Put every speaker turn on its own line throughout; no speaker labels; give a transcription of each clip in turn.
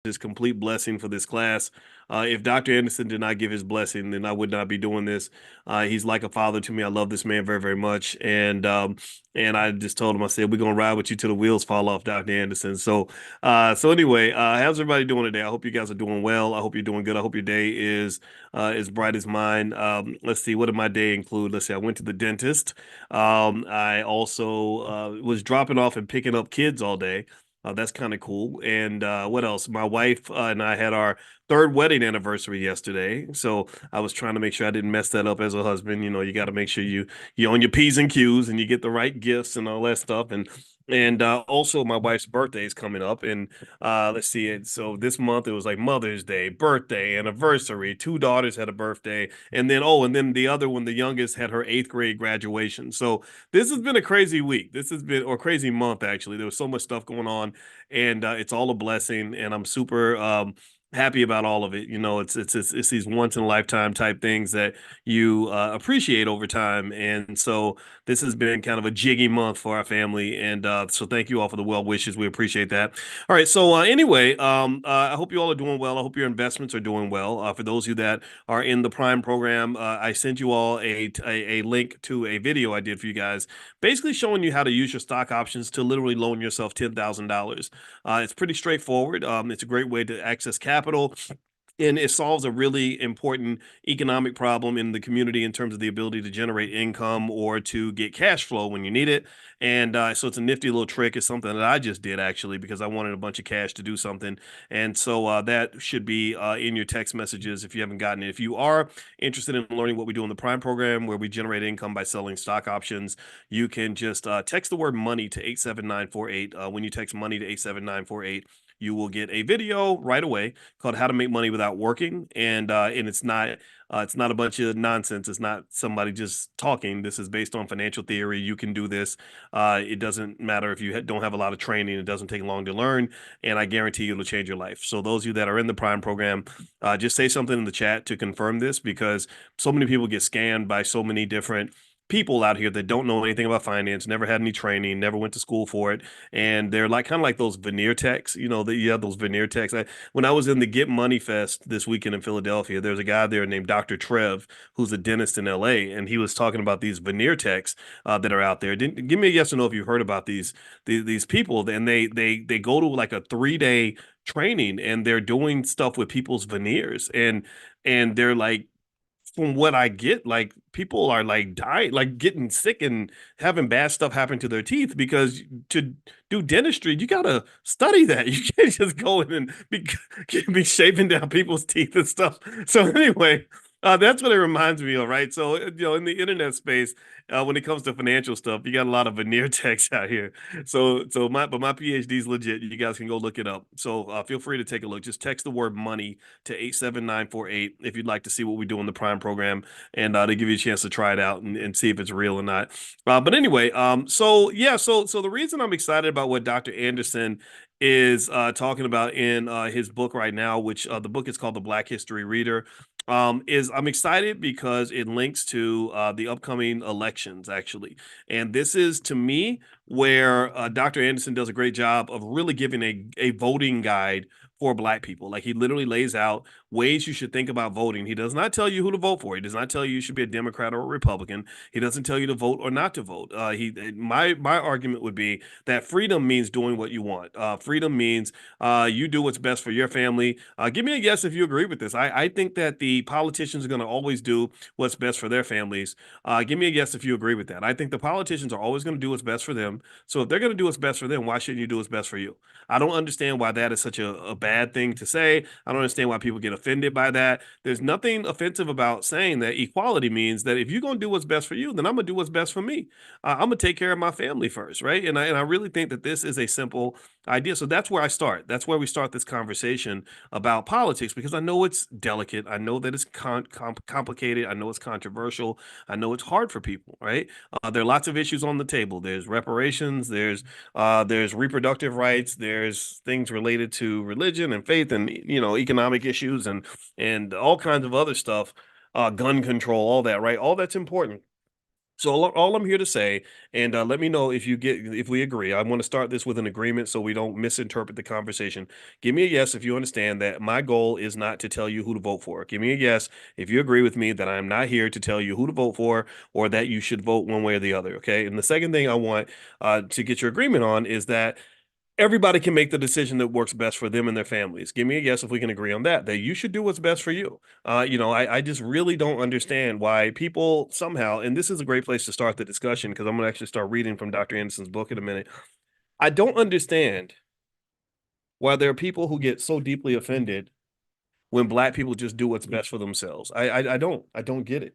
his complete blessing for this class. If Dr. Anderson did not give his blessing, then I would not be doing this. He's like a father to me. I love this man very, very much. And I just told him, I said, we're gonna ride with you till the wheels fall off, Dr. Anderson. So anyway, how's everybody doing today? I hope you guys are doing well. I hope you're doing good. I hope your day is as bright as mine. Let's see, what did my day include? Let's see, I went to the dentist. I also was dropping off and picking up kids all day. That's kind of cool. And what else? My wife and I had our third wedding anniversary yesterday. So I was trying to make sure I didn't mess that up as a husband. You know, you got to make sure you on your P's and Q's and you get the right gifts and all that stuff. And also my wife's birthday is coming up. And let's see it. So this month it was like Mother's Day, birthday, anniversary. Two daughters had a birthday. And then the other one, the youngest, had her eighth grade graduation. So this has been a crazy week. This has been, or crazy month, actually. There was so much stuff going on, and it's all a blessing. And I'm super happy about all of it. You know, it's these once in a lifetime type things that you appreciate over time. And so this has been kind of a jiggy month for our family. And so thank you all for the well wishes. We appreciate that. All right. So anyway, I hope you all are doing well. I hope your investments are doing well. For those of you that are in the Prime program, I sent you all a link to a video I did for you guys, basically showing you how to use your stock options to literally loan yourself $10,000. It's pretty straightforward. It's a great way to access capital, and it solves a really important economic problem in the community in terms of the ability to generate income or to get cash flow when you need it. And so it's a nifty little trick. It's something that I just did actually because I wanted a bunch of cash to do something. And so that should be in your text messages if you haven't gotten it. If you are interested in learning what we do in the Prime program, where we generate income by selling stock options, you can just text the word money to 87948. When you text money to 87948, you will get a video right away called "How to Make Money Without Working," and it's not a bunch of nonsense. It's not somebody just talking. This is based on financial theory. You can do this. It doesn't matter if you don't have a lot of training. It doesn't take long to learn, and I guarantee you it'll change your life. So those of you that are in the Prime program, just say something in the chat to confirm this because so many people get scammed by so many different people out here that don't know anything about finance, never had any training, never went to school for it, and they're like kind of like those veneer techs. You know, you have those veneer techs. When I was in the Get Money Fest this weekend in Philadelphia, there's a guy there named Dr. Trev, who's a dentist in LA, and he was talking about these veneer techs that are out there. Give me a yes or no if you've heard about these people. And they go to like a 3 day training, and they're doing stuff with people's veneers, and they're like, from what I get, like people are like dying, like getting sick and having bad stuff happen to their teeth because to do dentistry, you gotta study that. You can't just go in and be shaving down people's teeth and stuff. So anyway, that's what it reminds me of, right? So in the internet space, when it comes to financial stuff, you got a lot of veneer techs out here. My PhD is legit. You guys can go look it up. So feel free to take a look. Just text the word money to 87948 if you'd like to see what we do in the Prime program, and they give you a chance to try it out and see if it's real or not. But anyway, so the reason I'm excited about what Dr. Anderson is talking about in his book right now, which the book is called The Black History Reader, is I'm excited because it links to the upcoming elections, actually. And this is, to me, where Dr. Anderson does a great job of really giving a voting guide for Black people. Like he literally lays out ways you should think about voting. He does not tell you who to vote for. He does not tell you should be a Democrat or a Republican. He doesn't tell you to vote or not to vote. My argument would be that freedom means doing what you want. Freedom means you do what's best for your family. Give me a yes if you agree with this. I think that the politicians are going to always do what's best for their families. Give me a yes if you agree with that. I think the politicians are always going to do what's best for them. So if they're going to do what's best for them, why shouldn't you do what's best for you? I don't understand why that is such a bad thing to say. I don't understand why people get offended by that. There's nothing offensive about saying that equality means that if you're going to do what's best for you, then I'm going to do what's best for me. I'm going to take care of my family first, right? And I really think that this is a simple idea. So that's where I start. That's where we start this conversation about politics because I know it's delicate. I know that it's complicated. I know it's controversial. I know it's hard for people, right? There are lots of issues on the table. There's reparations. There's reproductive rights. There's things related to religion and faith, and economic issues, and all kinds of other stuff. Gun control, all that, right? All that's important. So all I'm here to say, and let me know if we agree. I want to start this with an agreement so we don't misinterpret the conversation. Give me a yes if you understand that my goal is not to tell you who to vote for. Give me a yes if you agree with me that I'm not here to tell you who to vote for or that you should vote one way or the other. Okay. And the second thing I want to get your agreement on is that everybody can make the decision that works best for them and their families. Give me a yes if we can agree on that, that you should do what's best for you. I just really don't understand why people somehow, and this is a great place to start the discussion because I'm going to actually start reading from Dr. Anderson's book in a minute. I don't understand why there are people who get so deeply offended when black people just do what's best for themselves. I don't get it.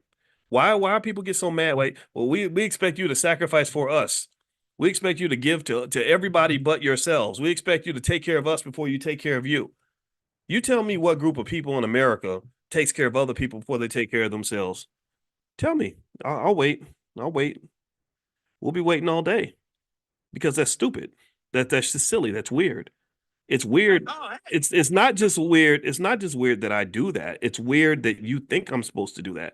Why people get so mad? Like, well, we expect you to sacrifice for us. We expect you to give to everybody but yourselves. We expect you to take care of us before you take care of you. You tell me what group of people in America takes care of other people before they take care of themselves. Tell me. I'll wait. I'll wait. We'll be waiting all day because that's stupid. That's just silly. That's weird. It's weird. It's not just weird. It's not just weird that I do that. It's weird that you think I'm supposed to do that.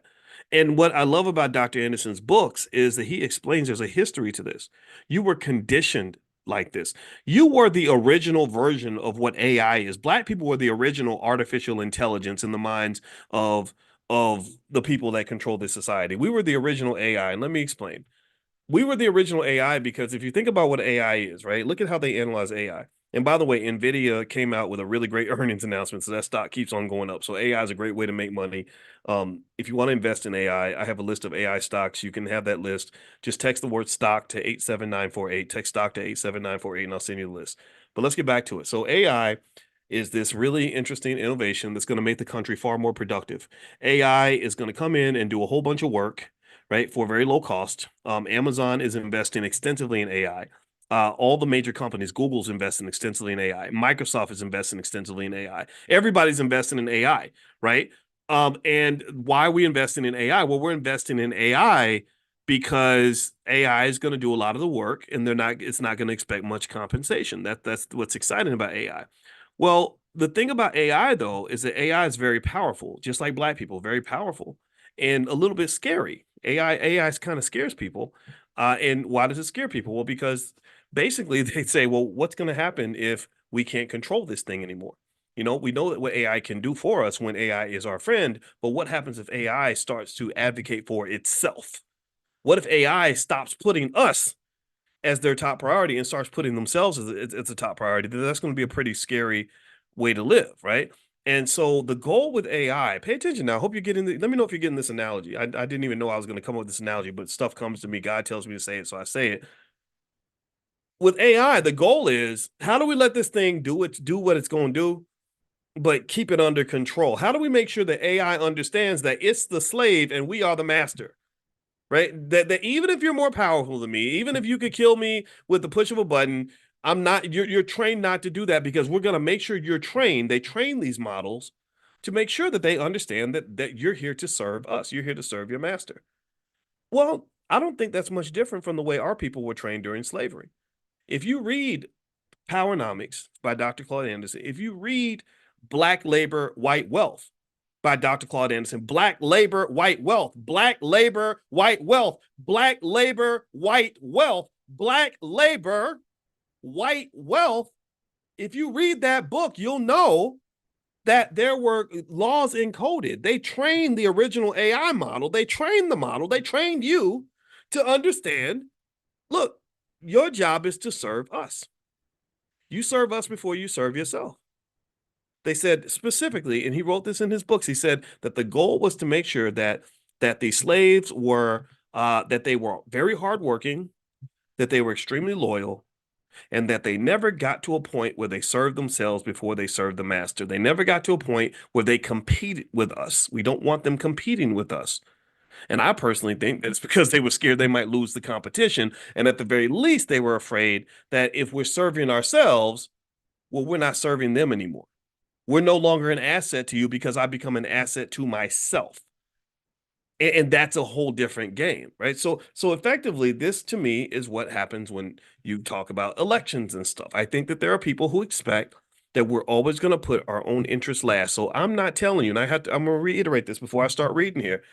And what I love about Dr. Anderson's books is that he explains there's a history to this. You were conditioned like this. You were the original version of what AI is. Black people were the original artificial intelligence in the minds of the people that control this society. We were the original AI. And let me explain. We were the original AI because if you think about what AI is, right? Look at how they analyze AI. And by the way, Nvidia came out with a really great earnings announcement, so that stock keeps on going up. So AI is a great way to make money. If you want to invest in AI, I have a list of AI stocks. You can have that list. Just text the word stock to 87948. Text stock to 87948, and I'll send you the list. But let's get back to it. So AI is this really interesting innovation that's going to make the country far more productive. AI is going to come in and do a whole bunch of work, right, for very low cost. Amazon is investing extensively in AI. All the major companies, Google's investing extensively in AI. Microsoft is investing extensively in AI. Everybody's investing in AI, right? And why are we investing in AI? Well, we're investing in AI because AI is going to do a lot of the work, and it's not going to expect much compensation. That's what's exciting about AI. Well, the thing about AI though is that AI is very powerful, just like black people, very powerful and a little bit scary. AI kind of scares people. And why does it scare people? Well, because basically they say, well, what's going to happen if we can't control this thing anymore? We know that what AI can do for us when AI is our friend, but what happens if AI starts to advocate for itself? What if AI stops putting us as their top priority and starts putting themselves as a top priority? Then that's going to be a pretty scary way to live, right? And so the goal with AI, pay attention now. I hope you're getting let me know if you're getting this analogy. I didn't even know I was going to come up with this analogy, but stuff comes to me. God tells me to say it, so I say it. With AI, the goal is how do we let this thing do what it's going to do, but keep it under control? How do we make sure that AI understands that it's the slave and we are the master? Right? That even if you're more powerful than me, even if you could kill me with the push of a button, I'm not. You're trained not to do that because we're going to make sure you're trained. They train these models to make sure that they understand that you're here to serve us. You're here to serve your master. Well, I don't think that's much different from the way our people were trained during slavery. If you read Powernomics by Dr. Claude Anderson, if you read Black Labor, White Wealth by Dr. Claude Anderson, Black Labor, White Wealth, Black Labor, White Wealth, Black Labor, White Wealth, Black Labor, White Wealth. If you read that book, you'll know that there were laws encoded. They trained the original AI model. They trained the model. They trained you to understand, look, your job is to serve us. You serve us before you serve yourself. They said specifically, and he wrote this in his books, he said that the goal was to make sure that the slaves were that they were very hardworking, that they were extremely loyal, and that they never got to a point where they served themselves before they served the master. They never got to a point where they competed with us. We don't want them competing with us. And I personally think that it's because they were scared they might lose the competition. And at the very least, they were afraid that if we're serving ourselves, well, we're not serving them anymore. We're no longer an asset to you because I become an asset to myself. And that's a whole different game, right? So effectively, this to me is what happens when you talk about elections and stuff. I think that there are people who expect that we're always going to put our own interests last. So I'm not telling you, and I'm going to reiterate this before I start reading here.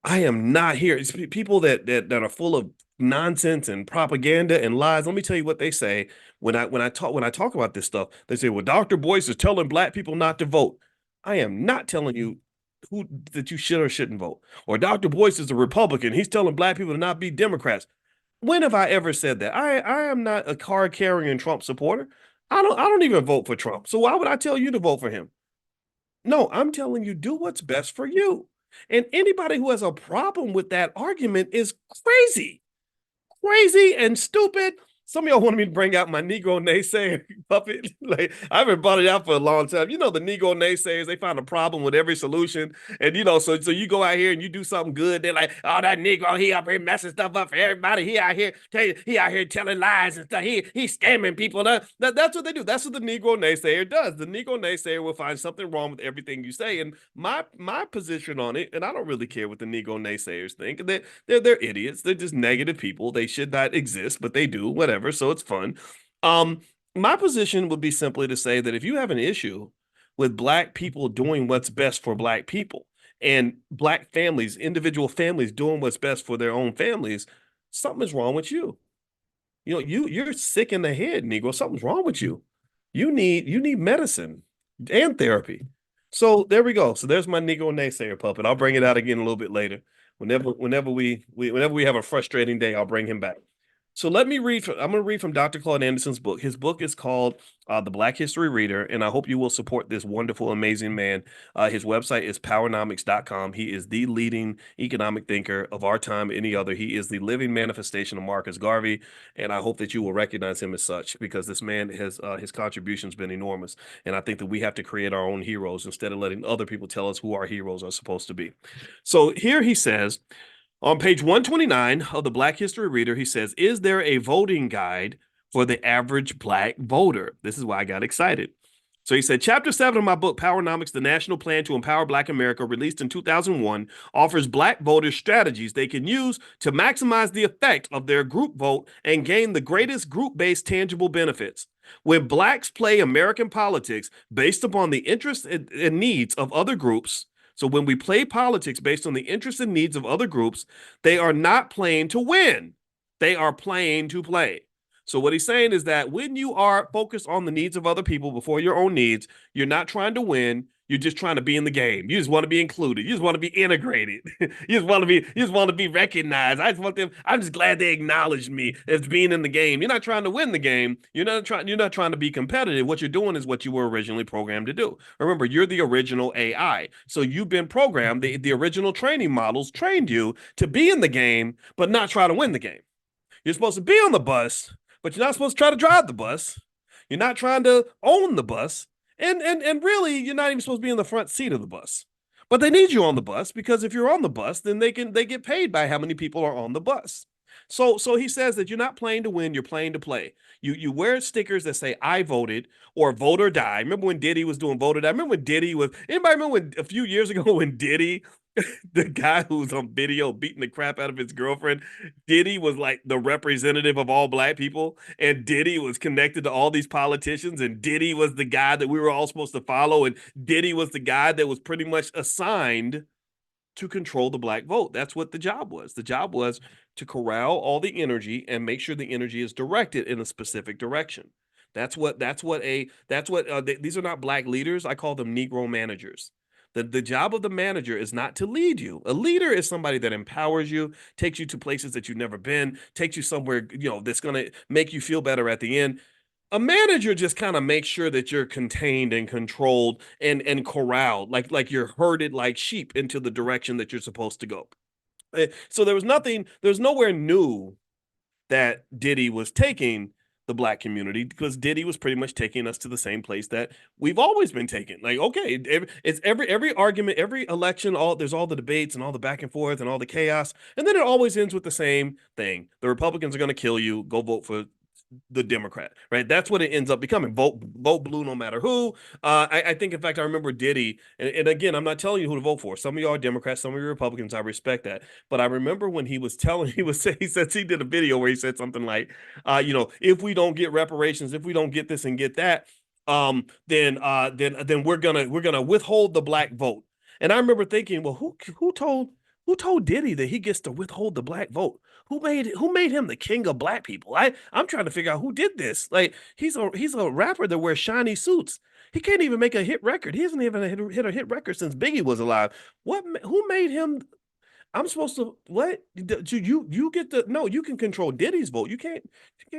I am not here. It's people that are full of nonsense and propaganda and lies. Let me tell you what they say when I talk about this stuff. They say, "Well, Dr. Boyce is telling black people not to vote." I am not telling you who that you should or shouldn't vote. Or Dr. Boyce is a Republican. He's telling black people to not be Democrats. When have I ever said that? I am not a card carrying Trump supporter. I don't even vote for Trump. So why would I tell you to vote for him? No, I'm telling you, do what's best for you. And anybody who has a problem with that argument is crazy, crazy and stupid. Some of y'all wanted me to bring out my Negro naysayer puppet. Like I haven't brought it out for a long time. You know, the Negro naysayers, they find a problem with every solution. And so you go out here and you do something good. They're like, oh, that Negro, he up here messing stuff up for everybody. He out here telling lies and stuff. He's scamming people. That's what they do. That's what the Negro naysayer does. The Negro naysayer will find something wrong with everything you say. And my position on it, and I don't really care what the Negro naysayers think. They're idiots. They're just negative people. They should not exist, but they do, whatever. So it's fun. Um, my position would be simply to say that if you have an issue with black people doing what's best for black people and black families, individual families doing what's best for their own families, something is wrong with you. You know, you're sick in the head, Negro. Something's wrong with you. You need medicine and therapy. So there we go. So there's my Negro naysayer puppet. I'll bring it out again a little bit later. Whenever we have a frustrating day, I'll bring him back. So let me read. I'm going to read from Dr. Claude Anderson's book. His book is called The Black History Reader, and I hope you will support this wonderful, amazing man. His website is powernomics.com. He is the leading economic thinker of our time, any other. He is the living manifestation of Marcus Garvey, and I hope that you will recognize him as such because this man has his contributions been enormous. And I think that we have to create our own heroes instead of letting other people tell us who our heroes are supposed to be. So here he says, on page 129 of the Black History Reader, he says, is there a voting guide for the average black voter? This is why I got excited. So he said, Chapter 7 of my book, Powernomics, The National Plan to Empower Black America, released in 2001, offers black voters strategies they can use to maximize the effect of their group vote and gain the greatest group-based tangible benefits. When blacks play American politics based upon the interests and needs of other groups, so when we play politics based on the interests and needs of other groups, they are not playing to win. They are playing to play. So what he's saying is that when you are focused on the needs of other people before your own needs, you're not trying to win. You're just trying to be in the game. You just want to be included. You just want to be integrated. You just want to be recognized. I'm just glad they acknowledged me as being in the game. You're not trying to win the game. You're not trying to be competitive. What you're doing is what you were originally programmed to do. Remember, you're the original AI. So you've been programmed. The original training models trained you to be in the game, but not try to win the game. You're supposed to be on the bus, but you're not supposed to try to drive the bus. You're not trying to own the bus. And really, you're not even supposed to be in the front seat of the bus. But they need you on the bus because if you're on the bus, then they get paid by how many people are on the bus. So he says that you're not playing to win, you're playing to play. You wear stickers that say I voted or vote or die. Remember when Diddy was doing vote or die? Remember when Diddy was anybody remember when a few years ago when Diddy, the guy who was on video beating the crap out of his girlfriend, Diddy was like the representative of all black people, and Diddy was connected to all these politicians, and Diddy was the guy that we were all supposed to follow, and Diddy was the guy that was pretty much assigned to control the black vote. That's what the job was. The job was to corral all the energy and make sure the energy is directed in a specific direction. These are not black leaders. I call them Negro managers. The job of the manager is not to lead you. A leader is somebody that empowers you, takes you to places that you've never been, takes you somewhere, that's going to make you feel better at the end. A manager just kind of makes sure that you're contained and controlled and corralled, like you're herded like sheep into the direction that you're supposed to go. So there's nowhere new that Diddy was taking the black community because Diddy was pretty much taking us to the same place that we've always been taken. Like, okay, it's every argument, every election, there's all the debates and all the back and forth and all the chaos, and then it always ends with the same thing: the Republicans are going to kill you. Go vote for the Democrat, right? That's what it ends up becoming. Vote blue no matter who. I think, in fact, I remember Diddy, and again, I'm not telling you who to vote for. Some of y'all are Democrats, some of you are Republicans. I respect that. But I remember when he did a video where he said something like, if we don't get reparations, if we don't get this and get that, then we're gonna withhold the black vote. And I remember thinking, well, who told Who told Diddy that he gets to withhold the black vote? Who made him the king of black people? I'm trying to figure out who did this. Like he's a rapper that wears shiny suits. He can't even make a hit record. He hasn't even hit a hit record since Biggie was alive. Who made him? I'm supposed to what? You get the no, you can control Diddy's vote. You can't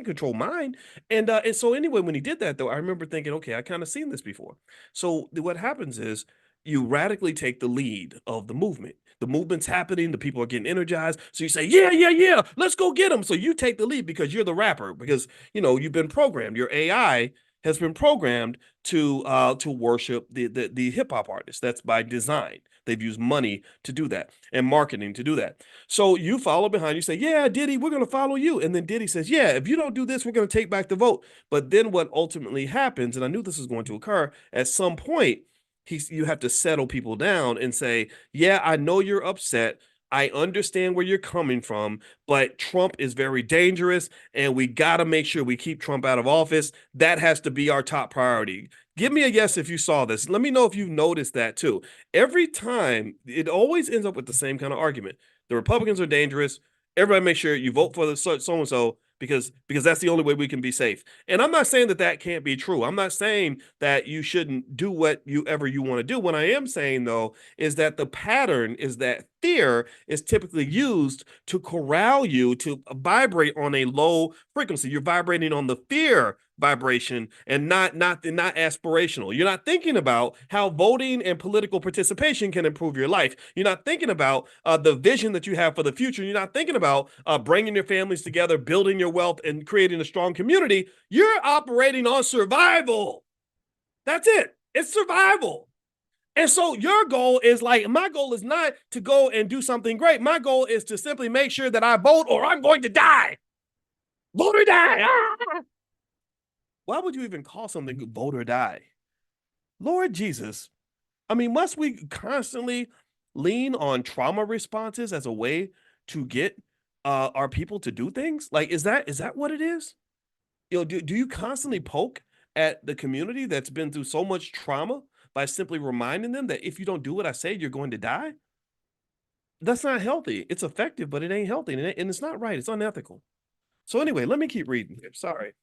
control mine. And so anyway, when he did that though, I remember thinking, okay, I kind of seen this before. So what happens is you radically take the lead of the movement. The movement's happening, the people are getting energized. So you say, yeah, yeah, yeah, let's go get them. So you take the lead because you're the rapper, because you've been programmed. Your AI has been programmed to worship the hip hop artist. That's by design. They've used money to do that and marketing to do that. So you follow behind, you say, yeah, Diddy, we're going to follow you. And then Diddy says, yeah, if you don't do this, we're going to take back the vote. But then what ultimately happens, and I knew this was going to occur, at some point, you have to settle people down and say, yeah, I know you're upset. I understand where you're coming from, but Trump is very dangerous and we got to make sure we keep Trump out of office. That has to be our top priority. Give me a yes if you saw this. Let me know if you've noticed that too. Every time, it always ends up with the same kind of argument. The Republicans are dangerous. Everybody make sure you vote for the so-and-so because that's the only way we can be safe. And I'm not saying that can't be true. I'm not saying that you shouldn't do what you want to do. What I am saying, though, is that the pattern is that fear is typically used to corral you to vibrate on a low frequency. You're vibrating on the fear vibration and not aspirational. You're not thinking about how voting and political participation can improve your life. You're not thinking about the vision that you have for the future. You're not thinking about bringing your families together, building your wealth, and creating a strong community. You're operating on survival. That's it. It's survival. And so your goal is my goal is not to go and do something great. My goal is to simply make sure that I vote or I'm going to die. Vote or die. Ah! Why would you even call something vote or die? Lord Jesus. I mean, must we constantly lean on trauma responses as a way to get our people to do things? Like, is that what it is? Do you constantly poke at the community that's been through so much trauma by simply reminding them that if you don't do what I say, you're going to die? That's not healthy. It's effective, but it ain't healthy, and it's not right. It's unethical. So anyway, let me keep reading here. Sorry.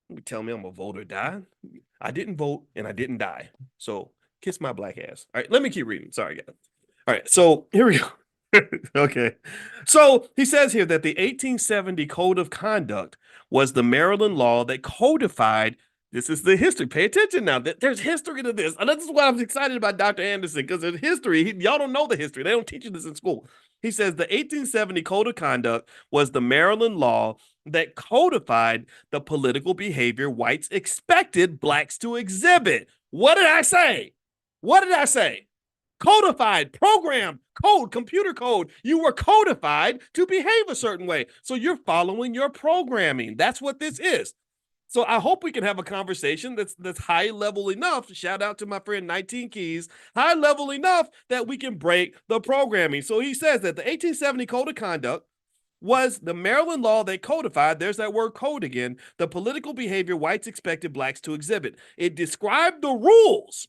You tell me I'm a vote or die. I didn't vote and I didn't die. So kiss my black ass. All right, let me keep reading. Sorry, guys. All right, so here we go. Okay. So he says here that the 1870 Code of Conduct was the Maryland law that codified. This is the history. Pay attention now. There's history to this. And this is why I'm excited about Dr. Anderson, because there's history. Y'all don't know the history. They don't teach you this in school. He says the 1870 Code of Conduct was the Maryland law that codified the political behavior whites expected blacks to exhibit. What did I say? What did I say? Codified, programmed, code, computer code. You were codified to behave a certain way. So you're following your programming. That's what this is. So I hope we can have a conversation that's high level enough. Shout out to my friend 19 Keys. High level enough that we can break the programming. So he says that the 1870 Code of Conduct was the Maryland law that codified, there's that word code again, the political behavior whites expected blacks to exhibit. It described the rules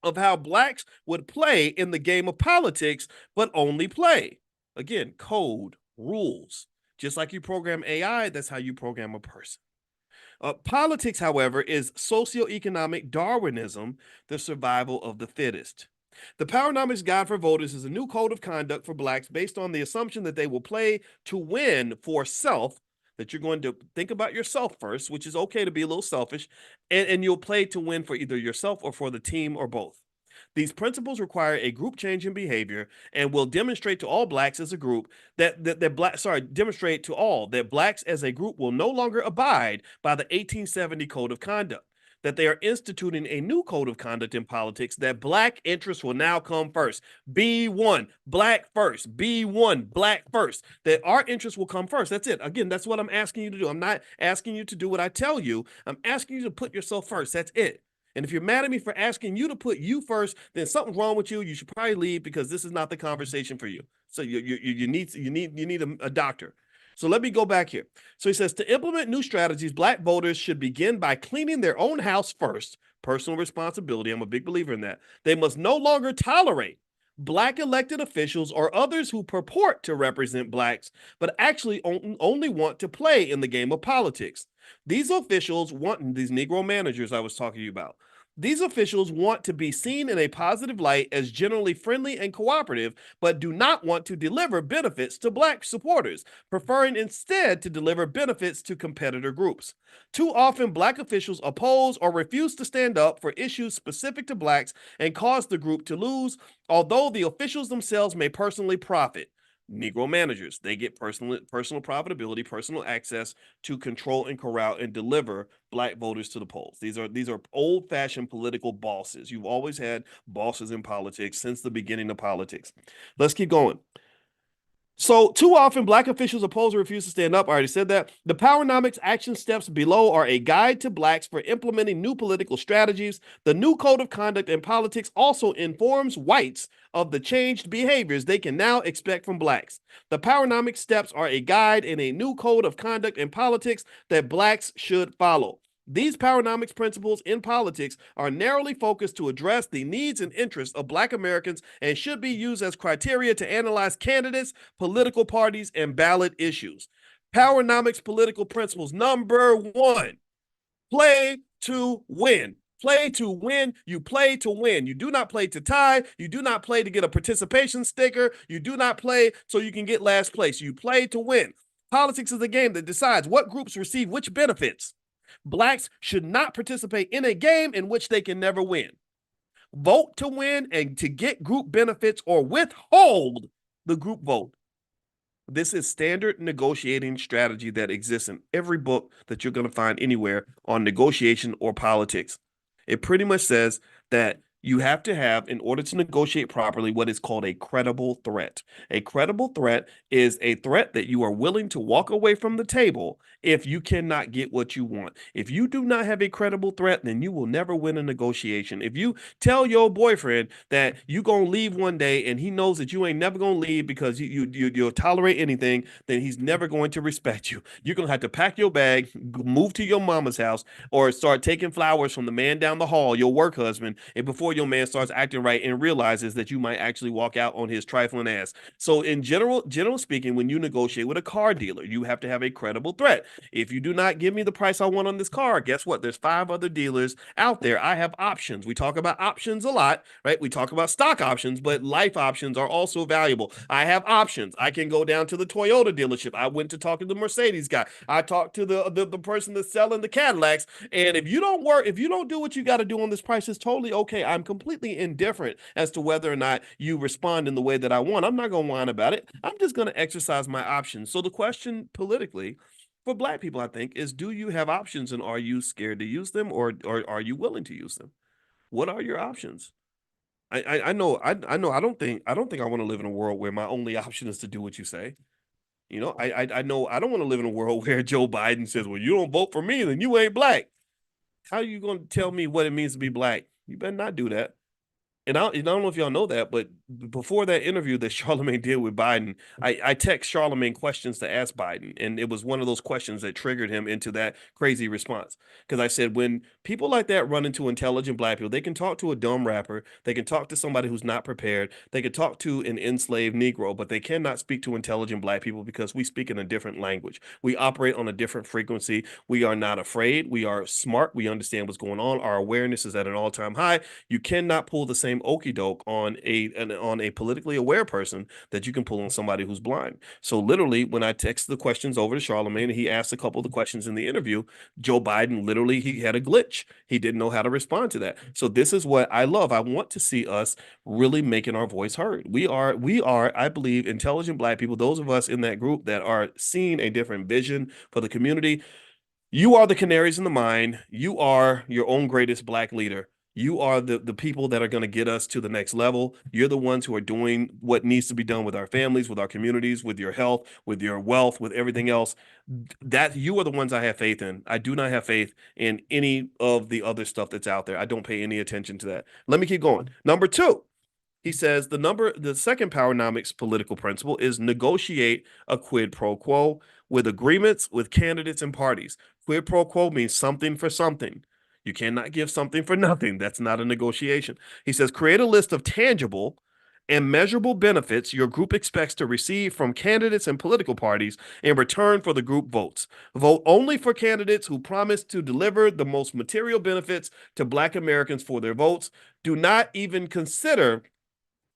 of how blacks would play in the game of politics, but only play. Again, code, rules. Just like you program AI, that's how you program a person. Politics, however, is socioeconomic Darwinism, the survival of the fittest. The Powernomics Guide for Voters is a new code of conduct for blacks based on the assumption that they will play to win for self, that you're going to think about yourself first, which is okay to be a little selfish, and you'll play to win for either yourself or for the team or both. These principles require a group change in behavior and will demonstrate to all blacks as a group demonstrate to all that blacks as a group will no longer abide by the 1870 Code of Conduct, that they are instituting a new code of conduct in politics, that black interests will now come first. B1, black first. B1, black first. That our interests will come first. That's it. Again, that's what I'm asking you to do. I'm not asking you to do what I tell you. I'm asking you to put yourself first. That's it. And if you're mad at me for asking you to put you first, then something's wrong with you. You should probably leave because this is not the conversation for you. So you need a doctor. So let me go back here. So he says, to implement new strategies, black voters should begin by cleaning their own house first. Personal responsibility. I'm a big believer in that. They must no longer tolerate Black elected officials or others who purport to represent blacks, but actually only want to play in the game of politics. These officials want, these Negro managers I was talking to you about, these officials want to be seen in a positive light as generally friendly and cooperative, but do not want to deliver benefits to black supporters, preferring instead to deliver benefits to competitor groups. Too often, black officials oppose or refuse to stand up for issues specific to blacks and cause the group to lose, although the officials themselves may personally profit. Negro managers, they get personal profitability, personal access to control and corral and deliver black voters to the polls. These are old-fashioned political bosses. You've always had bosses in politics since the beginning of politics. Let's keep going. So too often, black officials oppose or refuse to stand up. I already said that. The Powernomics action steps below are a guide to blacks for implementing new political strategies. The new code of conduct in politics also informs whites of the changed behaviors they can now expect from blacks. The Powernomics steps are a guide and a new code of conduct in politics that blacks should follow. These Powernomics principles in politics are narrowly focused to address the needs and interests of Black Americans and should be used as criteria to analyze candidates, political parties, and ballot issues. Powernomics political principles. Number one, play to win. Play to win. You play to win. You do not play to tie. You do not play to get a participation sticker. You do not play so you can get last place. You play to win. Politics is a game that decides what groups receive which benefits. Blacks should not participate in a game in which they can never win. Vote to win and to get group benefits or withhold the group vote. This is standard negotiating strategy that exists in every book that you're going to find anywhere on negotiation or politics. It pretty much says that you have to have, in order to negotiate properly, what is called a credible threat. A credible threat is a threat that you are willing to walk away from the table if you cannot get what you want. If you do not have a credible threat, then you will never win a negotiation. If you tell your boyfriend that you're going to leave one day and he knows that you ain't never going to leave because you'll tolerate anything, then he's never going to respect you. You're going to have to pack your bag, move to your mama's house, or start taking flowers from the man down the hall, your work husband, and before your man starts acting right and realizes that you might actually walk out on his trifling ass. So in general speaking, when you negotiate with a car dealer, you have to have a credible threat. If you do not give me the price I want on this car, guess what? There's 5 other dealers out there. I have options. We talk about options a lot, right? We talk about stock options, but life options are also valuable. I have options. I can go down to the Toyota dealership. I went to talk to the Mercedes guy. I talked to the person that's selling the Cadillacs. And if you don't do what you got to do on this price, it's totally okay. I'm completely indifferent as to whether or not you respond in the way that I want. I'm not going to whine about it. I'm just going to exercise my options. So the question politically for black people, I think, is do you have options and are you scared to use them or are you willing to use them? What are your options? I know I don't think I want to live in a world where my only option is to do what you say. You know, I know I don't want to live in a world where Joe Biden says, well, you don't vote for me, then you ain't black. How are you going to tell me what it means to be black? You better not do that. And I don't know if y'all know that, but before that interview that Charlemagne did with Biden, I text Charlemagne questions to ask Biden. And it was one of those questions that triggered him into that crazy response. Because I said, when people like that run into intelligent black people, they can talk to a dumb rapper. They can talk to somebody who's not prepared. They can talk to an enslaved Negro, but they cannot speak to intelligent black people because we speak in a different language. We operate on a different frequency. We are not afraid. We are smart. We understand what's going on. Our awareness is at an all-time high. You cannot pull the same okey doke on a politically aware person that you can pull on somebody who's blind. So literally, when I text the questions over to Charlemagne and he asked a couple of the questions in the interview, Joe Biden literally he had a glitch. He didn't know how to respond to that. So this is what I love. I want to see us really making our voice heard. We are, I believe, intelligent black people. Those of us in that group that are seeing a different vision for the community. You are the canaries in the mine. You are your own greatest black leader. You are the people that are going to get us to the next level. You're the ones who are doing what needs to be done with our families, with our communities, with your health, with your wealth, with everything else. That you are the ones I have faith in. I do not have faith in any of the other stuff that's out there. I don't pay any attention to that. Let me keep going. Number 2. He says the second Powernomics political principle is negotiate a quid pro quo with agreements with candidates and parties. Quid pro quo means something for something. You cannot give something for nothing. That's not a negotiation. He says create a list of tangible and measurable benefits your group expects to receive from candidates and political parties in return for the group votes. Vote only for candidates who promise to deliver the most material benefits to Black Americans for their votes. Do not even consider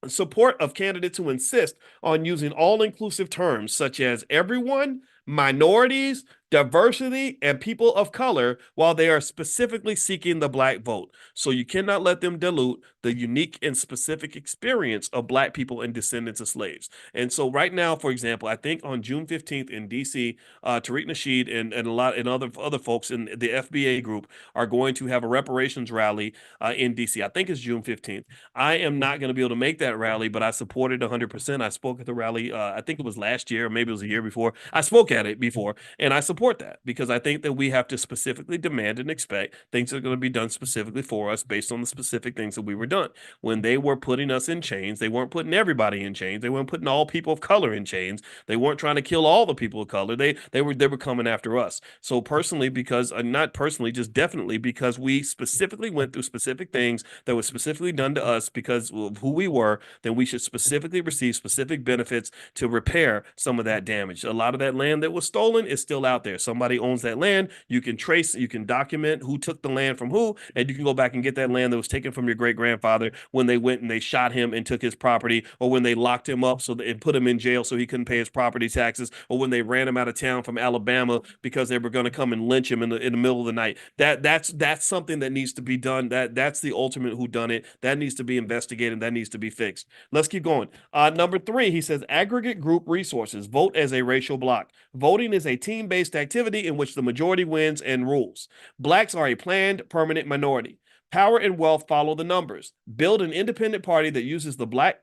support of candidates who insist on using all-inclusive terms such as everyone, minorities, diversity, and people of color while they are specifically seeking the Black vote. So you cannot let them dilute the unique and specific experience of Black people and descendants of slaves. And so right now, for example, I think on June 15th in DC, Tariq Nasheed and a lot and other folks in the FBA group are going to have a reparations rally in DC. I think it's June 15th. I am not going to be able to make that rally, but I supported 100%. I spoke at the rally. I think it was last year, or maybe it was a year before. I spoke at it before, and I support that because I think that we have to specifically demand and expect things that are going to be done specifically for us based on the specific things that we were done. When they were putting us in chains, they weren't putting everybody in chains. They weren't putting all people of color in chains. They weren't trying to kill all the people of color. They were coming after us. So personally, because not personally, just definitely because we specifically went through specific things that were specifically done to us because of who we were, then we should specifically receive specific benefits to repair some of that damage. A lot of that land that was stolen is still out there. Somebody owns that land. You can trace, you can document who took the land from who, and you can go back and get that land that was taken from your great grandfather when they went and they shot him and took his property, or when they locked him up and put him in jail so he couldn't pay his property taxes, or when they ran him out of town from Alabama because they were going to come and lynch him in the middle of the night. That's something that needs to be done. That's the ultimate whodunit. That needs to be investigated. That needs to be fixed. Let's keep going. Number 3, he says aggregate group resources. Vote as a racial bloc. Voting is a team-based activity in which the majority wins and rules. Blacks are a planned permanent minority. Power and wealth follow the numbers. Build an independent party that uses the black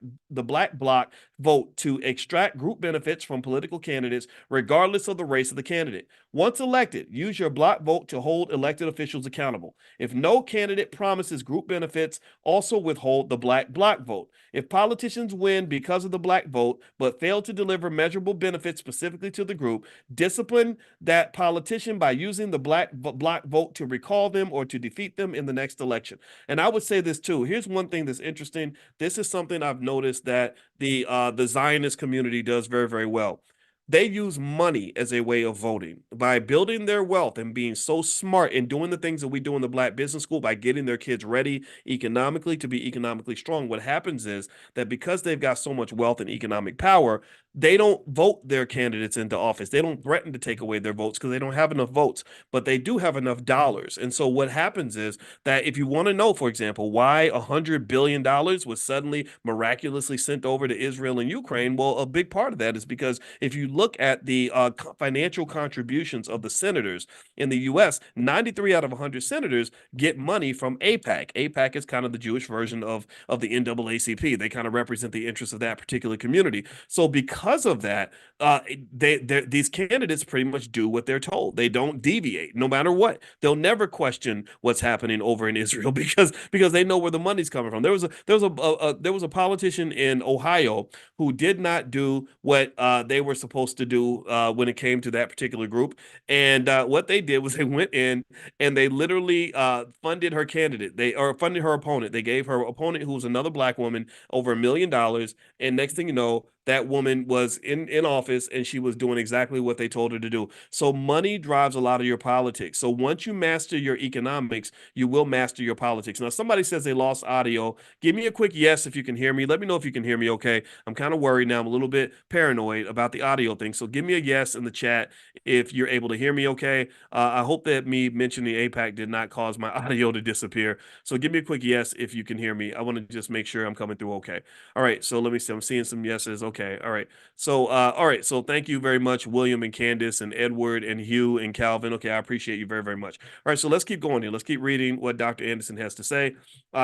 bloc vote to extract group benefits from political candidates, regardless of the race of the candidate. Once elected, use your bloc vote to hold elected officials accountable. If no candidate promises group benefits, also withhold the black bloc vote. If politicians win because of the black vote, but fail to deliver measurable benefits specifically to the group, discipline that politician by using the black bloc vote to recall them or to defeat them in the next election. And I would say this too. Here's one thing that's interesting. This is something I've noticed that the Zionist community does very, very well. They use money as a way of voting by building their wealth and being so smart and doing the things that we do in the Black Business School by getting their kids ready economically to be economically strong. What happens is that because they've got so much wealth and economic power, they don't vote their candidates into office. They don't threaten to take away their votes because they don't have enough votes, but they do have enough dollars. And so what happens is that if you want to know, for example, why $100 billion was suddenly miraculously sent over to Israel and Ukraine, well, a big part of that is because if you look at the financial contributions of the senators in the U.S., 93 out of 100 senators get money from AIPAC. AIPAC is kind of the Jewish version of the NAACP. They kind of represent the interests of that particular community. So because of that, these candidates pretty much do what they're told. They don't deviate, no matter what. They'll never question what's happening over in Israel because they know where the money's coming from. There was a politician in Ohio who did not do what they were supposed to do when it came to that particular group, and what they did was they went in and they literally funded her candidate. They or funded her opponent. They gave her opponent, who was another black woman, over $1 million, and next thing you know, that woman was in office and she was doing exactly what they told her to do. So money drives a lot of your politics. So once you master your economics, you will master your politics. Now, somebody says they lost audio. Give me a quick yes if you can hear me. Let me know if you can hear me okay. I'm kind of worried now. I'm a little bit paranoid about the audio thing. So give me a yes in the chat if you're able to hear me okay. I hope that me mentioning AIPAC did not cause my audio to disappear. So give me a quick yes if you can hear me. I want to just make sure I'm coming through okay. All right, so let me see. I'm seeing some yeses. Okay, all right. So, all right. So, thank you very much, William and Candace and Edward and Hugh and Calvin. Okay, I appreciate you very, very much. All right, so let's keep going here. Let's keep reading what Dr. Anderson has to say.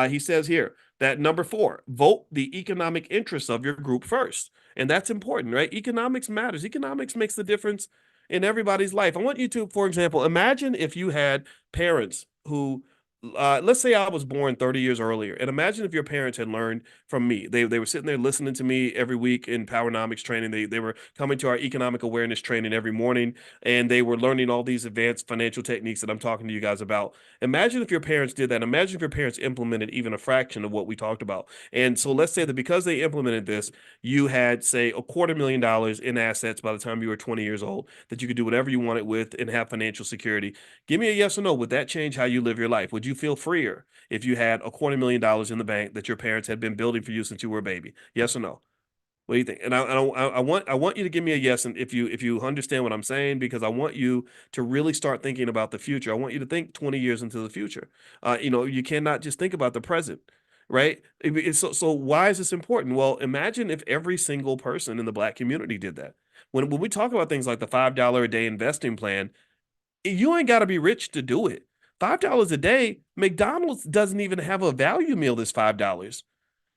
He says here that number 4, vote the economic interests of your group first, and that's important, right? Economics matters. Economics makes the difference in everybody's life. I want you to, for example, imagine if you had parents who let's say I was born 30 years earlier, and imagine if your parents had learned from me. They were sitting there listening to me every week in Powernomics training. They were coming to our economic awareness training every morning, and they were learning all these advanced financial techniques that I'm talking to you guys about. Imagine if your parents did that. Imagine if your parents implemented even a fraction of what we talked about. And so let's say that because they implemented this, you had, say, $250,000 in assets by the time you were 20 years old that you could do whatever you wanted with and have financial security. Give me a yes or no. Would that change how you live your life? Would you feel freer if you had $250,000 in the bank that your parents had been building for you since you were a baby? Yes or no? What do you think? And I want you to give me a yes, and if you understand what I'm saying, because I want you to really start thinking about the future. I want you to think 20 years into the future. You cannot just think about the present, right? So why is this important? Well, imagine if every single person in the Black community did that. When we talk about things like the $5 a day investing plan, you ain't got to be rich to do it. $5 a day, McDonald's doesn't even have a value meal that's $5.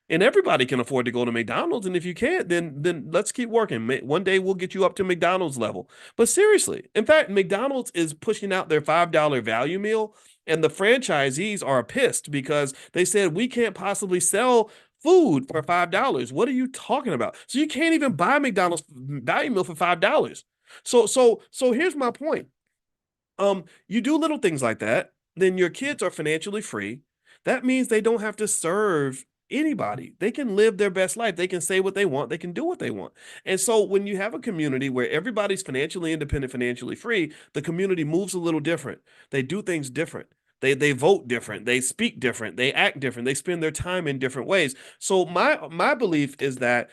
And everybody can afford to go to McDonald's. And if you can't, then let's keep working. One day we'll get you up to McDonald's level. But seriously, in fact, McDonald's is pushing out their $5 value meal, and the franchisees are pissed because they said we can't possibly sell food for $5. What are you talking about? So you can't even buy McDonald's value meal for $5. So here's my point. You do little things like that, then your kids are financially free. That means they don't have to serve anybody. They can live their best life. They can say what they want. They can do what they want. And so when you have a community where everybody's financially independent, financially free, the community moves a little different. They do things different. They vote different. They speak different. They act different. They spend their time in different ways. So my belief is that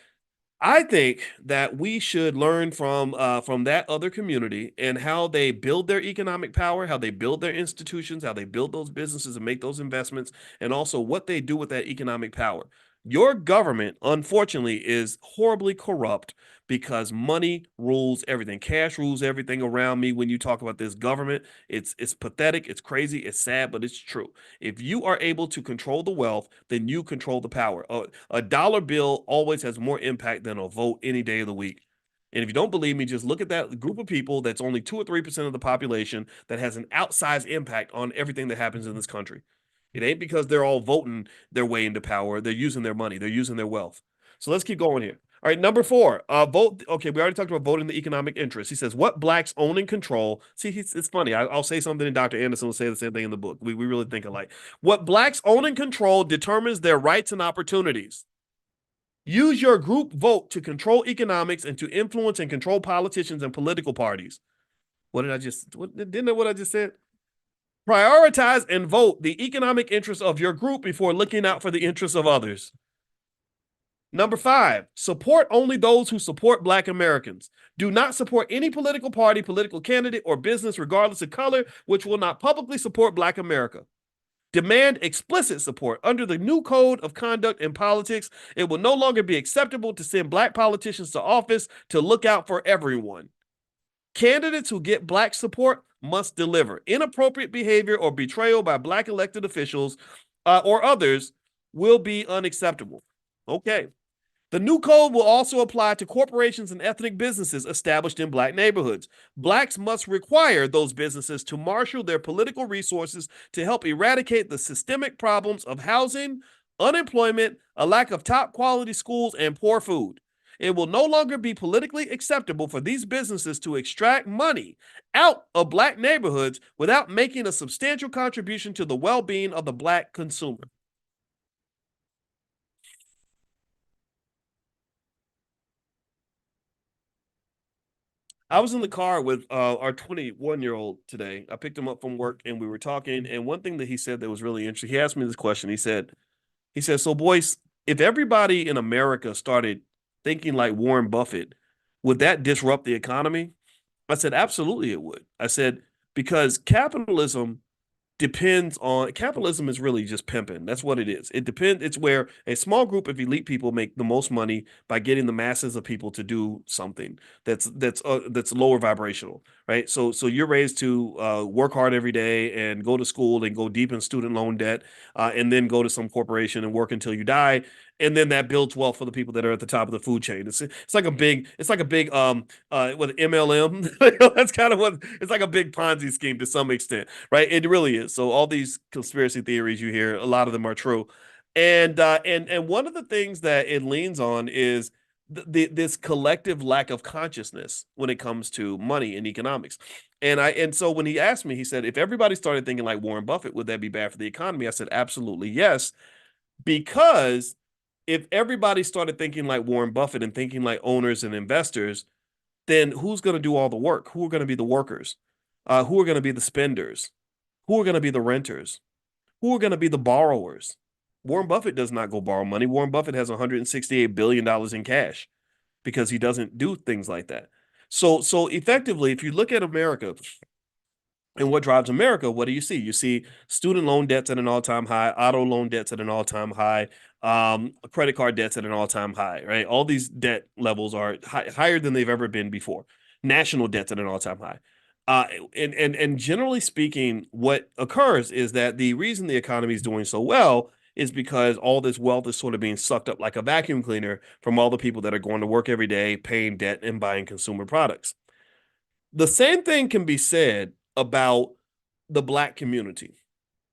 I think that we should learn from that other community and how they build their economic power, how they build their institutions, how they build those businesses and make those investments, and also what they do with that economic power. Your government, unfortunately, is horribly corrupt because money rules everything. Cash rules everything around me. When you talk about this government, it's pathetic, it's crazy, it's sad, but it's true. If you are able to control the wealth, then you control the power. A dollar bill always has more impact than a vote any day of the week. And if you don't believe me, just look at that group of people that's only 2 or 3% of the population that has an outsized impact on everything that happens in this country. It ain't because they're all voting their way into power. They're using their money. They're using their wealth. So let's keep going here. All right, number four, vote. Okay, we already talked about voting the economic interest. He says, what blacks own and control. See, it's funny. I'll say something and Dr. Anderson will say the same thing in the book. We really think alike. What blacks own and control determines their rights and opportunities. Use your group vote to control economics and to influence and control politicians and political parties. Didn't know what I just said? Prioritize and vote the economic interests of your group before looking out for the interests of others. Number five, support only those who support Black Americans. Do not support any political party, political candidate, or business, regardless of color, which will not publicly support Black America. Demand explicit support. Under the new code of conduct in politics, it will no longer be acceptable to send Black politicians to office to look out for everyone. Candidates who get Black support must deliver. Inappropriate behavior or betrayal by Black elected officials or others will be unacceptable. Okay. The new code will also apply to corporations and ethnic businesses established in Black neighborhoods. Blacks must require those businesses to marshal their political resources to help eradicate the systemic problems of housing, unemployment, a lack of top quality schools, and poor food. It will no longer be politically acceptable for these businesses to extract money out of Black neighborhoods without making a substantial contribution to the well-being of the Black consumer. I was in the car with our 21-year-old today. I picked him up from work and we were talking. And one thing that he said that was really interesting, he asked me this question. He said, so Boyce, if everybody in America started thinking like Warren Buffett, would that disrupt the economy? I said, absolutely it would. I said, because capitalism is really just pimping. That's what it is. It depends. It's where a small group of elite people make the most money by getting the masses of people to do something that's lower vibrational, right? So you're raised to work hard every day and go to school and go deep in student loan debt, and then go to some corporation and work until you die. and then that builds wealth for the people that are at the top of the food chain. It's like a big with MLM. That's kind of what it's like, a big Ponzi scheme to some extent, right? It really is. So all these conspiracy theories you hear, a lot of them are true. And one of the things that it leans on is this collective lack of consciousness when it comes to money and economics. And so when he asked me, he said, if everybody started thinking like Warren Buffett, would that be bad for the economy? I said, absolutely yes, because if everybody started thinking like Warren Buffett and thinking like owners and investors, then who's going to do all the work? Who are going to be the workers? Who are going to be the spenders? Who are going to be the renters? Who are going to be the borrowers? Warren Buffett does not go borrow money. Warren Buffett has $168 billion in cash because he doesn't do things like that. So effectively, if you look at America, and what drives America? What do you see? You see student loan debts at an all-time high, auto loan debts at an all-time high, credit card debts at an all-time high, right? All these debt levels are higher than they've ever been before. National debts at an all-time high. And generally speaking, what occurs is that the reason the economy is doing so well is because all this wealth is sort of being sucked up like a vacuum cleaner from all the people that are going to work every day, paying debt and buying consumer products. The same thing can be said about the Black community.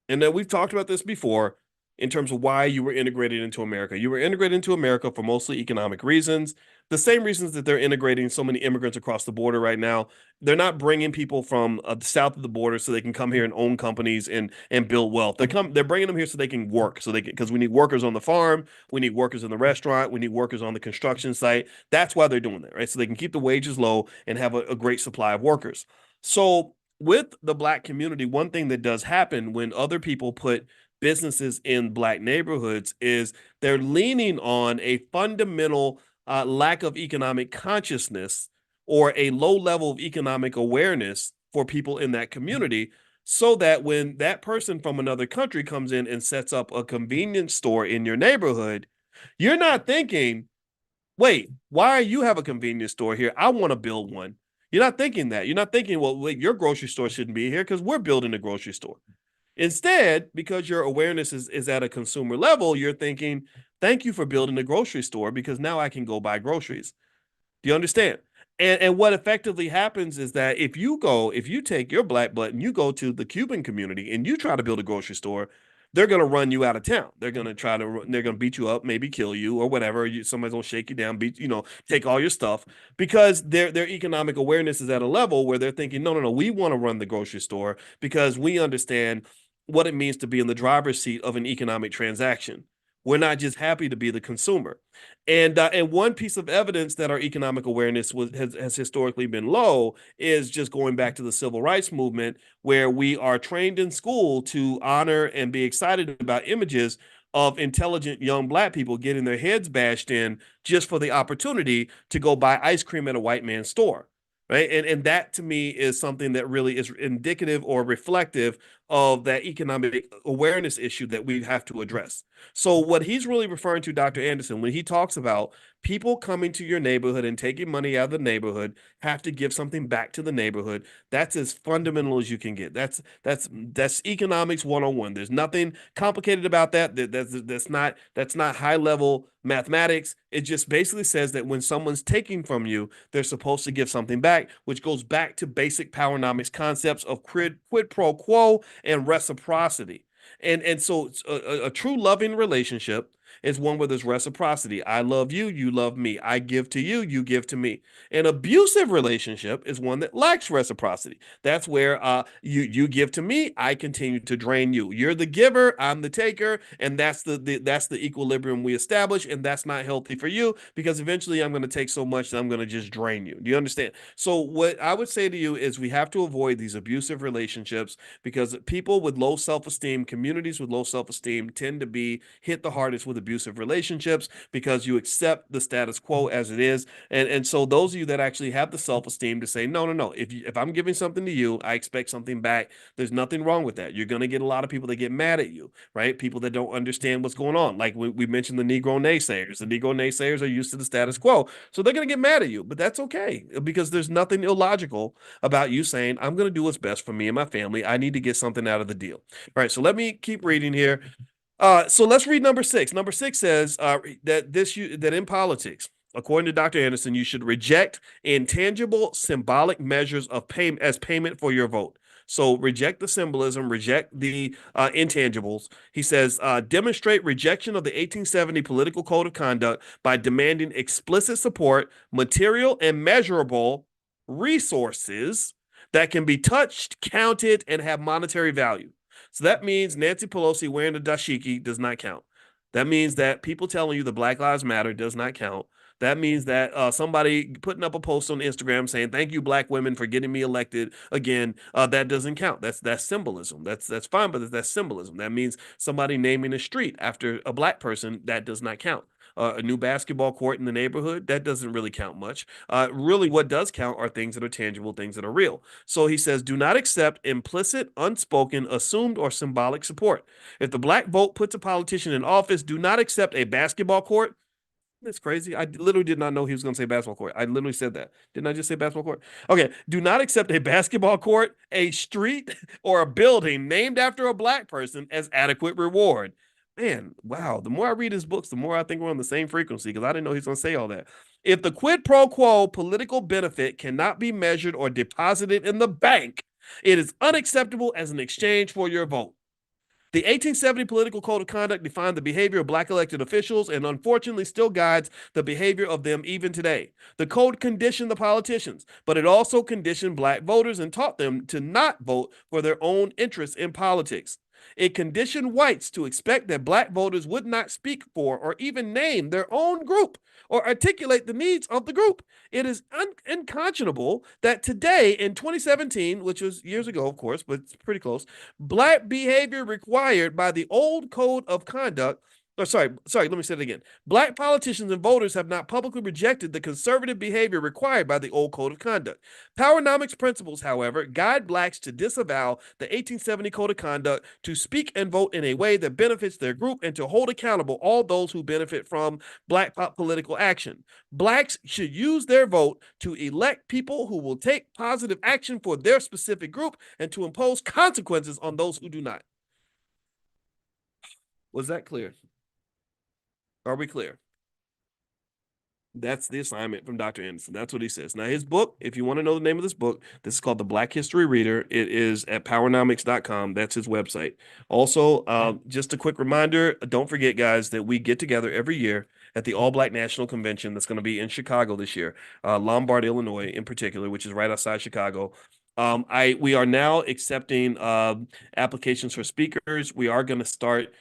And that we've talked about this before in terms of why you were integrated into America. You were integrated into America for mostly economic reasons, the same reasons that they're integrating so many immigrants across the border right now. They're not bringing people from the south of the border so they can come here and own companies and build wealth. They're bringing them here so they can work, so they can, because we need workers on the farm, we need workers in the restaurant, we need workers on the construction site. That's why they're doing that, right? So they can keep the wages low and have a great supply of workers. So with the Black community, one thing that does happen when other people put businesses in Black neighborhoods is they're leaning on a fundamental lack of economic consciousness or a low level of economic awareness for people in that community, so that when that person from another country comes in and sets up a convenience store in your neighborhood, you're not thinking, wait, why you have a convenience store here? I want to build one. You're not thinking that. You're not thinking, well, wait, your grocery store shouldn't be here because we're building a grocery store. Instead, because your awareness is at a consumer level, you're thinking, thank you for building a grocery store because now I can go buy groceries. Do you understand? And what effectively happens is that if you take your Black butt and you go to the Cuban community and you try to build a grocery store, they're going to run you out of town. They're going to beat you up, maybe kill you or whatever. Somebody's going to shake you down, take all your stuff, because their economic awareness is at a level where they're thinking, no, no, no, we want to run the grocery store because we understand what it means to be in the driver's seat of an economic transaction. We're not just happy to be the consumer. And one piece of evidence that our economic awareness has historically been low is just going back to the civil rights movement, where we are trained in school to honor and be excited about images of intelligent young Black people getting their heads bashed in just for the opportunity to go buy ice cream at a white man's store. Right. And that to me is something that really is indicative or reflective of that economic awareness issue that we have to address. So what he's really referring to, Dr. Anderson, when he talks about people coming to your neighborhood and taking money out of the neighborhood, have to give something back to the neighborhood. That's as fundamental as you can get. That's economics 101. There's nothing complicated about that. That's not high level mathematics. It just basically says that when someone's taking from you, they're supposed to give something back, which goes back to basic powernomics concepts of quid pro quo and reciprocity. And so a true loving relationship is one where there's reciprocity. I love you, you love me. I give to you, you give to me. An abusive relationship is one that lacks reciprocity. That's where you give to me, I continue to drain you. You're the giver, I'm the taker, and that's the equilibrium we establish, and that's not healthy for you because eventually I'm going to take so much that I'm going to just drain you. Do you understand? So what I would say to you is we have to avoid these abusive relationships, because people with low self-esteem, communities with low self-esteem tend to be hit the hardest with abusive relationships because you accept the status quo as it is. And so those of you that actually have the self-esteem to say, no, no, no, if I'm giving something to you, I expect something back. There's nothing wrong with that. You're going to get a lot of people that get mad at you, right? People that don't understand what's going on. Like we mentioned the Negro naysayers. The Negro naysayers are used to the status quo. So they're going to get mad at you, but that's okay because there's nothing illogical about you saying, I'm going to do what's best for me and my family. I need to get something out of the deal. All right, so let me keep reading here. So let's read number 6. Number 6 says that in politics, according to Dr. Anderson, you should reject intangible symbolic measures of payment as payment for your vote. So reject the symbolism, reject the intangibles. He says, demonstrate rejection of the 1870 political code of conduct by demanding explicit support, material and measurable resources that can be touched, counted, and have monetary value. So that means Nancy Pelosi wearing the dashiki does not count. That means that people telling you the Black Lives Matter does not count. That means that somebody putting up a post on Instagram saying "Thank you, Black women, for getting me elected again." That doesn't count. That's symbolism. That's fine, but that's symbolism. That means somebody naming a street after a Black person. That does not count. A new basketball court in the neighborhood, that doesn't really count much. Really, what does count are things that are tangible, things that are real. So he says, do not accept implicit, unspoken, assumed, or symbolic support. If the Black vote puts a politician in office, do not accept a basketball court. That's crazy. I literally did not know he was going to say basketball court. I literally said that. Didn't I just say basketball court? Okay. Do not accept a basketball court, a street, or a building named after a Black person as adequate reward. Man, wow. The more I read his books, the more I think we're on the same frequency because I didn't know he's going to say all that. If the quid pro quo political benefit cannot be measured or deposited in the bank, it is unacceptable as an exchange for your vote. The 1870 Political Code of Conduct defined the behavior of Black elected officials and unfortunately still guides the behavior of them even today. The code conditioned the politicians, but it also conditioned Black voters and taught them to not vote for their own interests in politics. It conditioned whites to expect that Black voters would not speak for or even name their own group or articulate the needs of the group. It is unconscionable that today in 2017, which was years ago, of course, but it's pretty close, Black behavior required by the old code of conduct. Let me say it again. Black politicians and voters have not publicly rejected the conservative behavior required by the old code of conduct. Powernomics principles, however, guide Blacks to disavow the 1870 code of conduct, to speak and vote in a way that benefits their group, and to hold accountable all those who benefit from Black political action. Blacks should use their vote to elect people who will take positive action for their specific group and to impose consequences on those who do not. Was that clear? Are we clear? That's the assignment from Dr. Anderson. That's what he says. Now, his book, if you want to know the name of this book, this is called The Black History Reader. It is at powernomics.com. That's his website. Also, just a quick reminder, don't forget, guys, that we get together every year at the All Black National Convention that's going to be in Chicago this year, Lombard, Illinois in particular, which is right outside Chicago. We are now accepting applications for speakers. We are going to start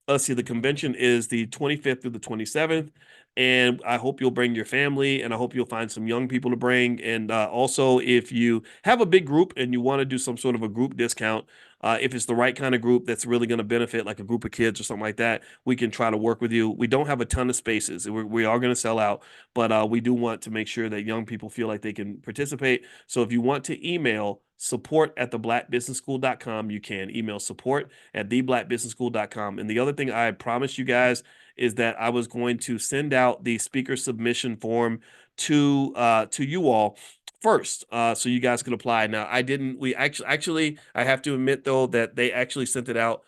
let's see, the convention is the 25th through the 27th. And I hope you'll bring your family, and I hope you'll find some young people to bring. And also, if you have a big group and you want to do some sort of a group discount, if it's the right kind of group that's really going to benefit, like a group of kids or something like that, we can try to work with you. We don't have a ton of spaces. We are going to sell out, but we do want to make sure that young people feel like they can participate. So if you want to email support@theblackbusinessschool.com, you can email support@theblackbusinessschool.com. And the other thing I promised you guys is that I was going to send out the speaker submission form to you all first, so you guys can apply. Now, I didn't. We actually, I have to admit though that they actually sent it out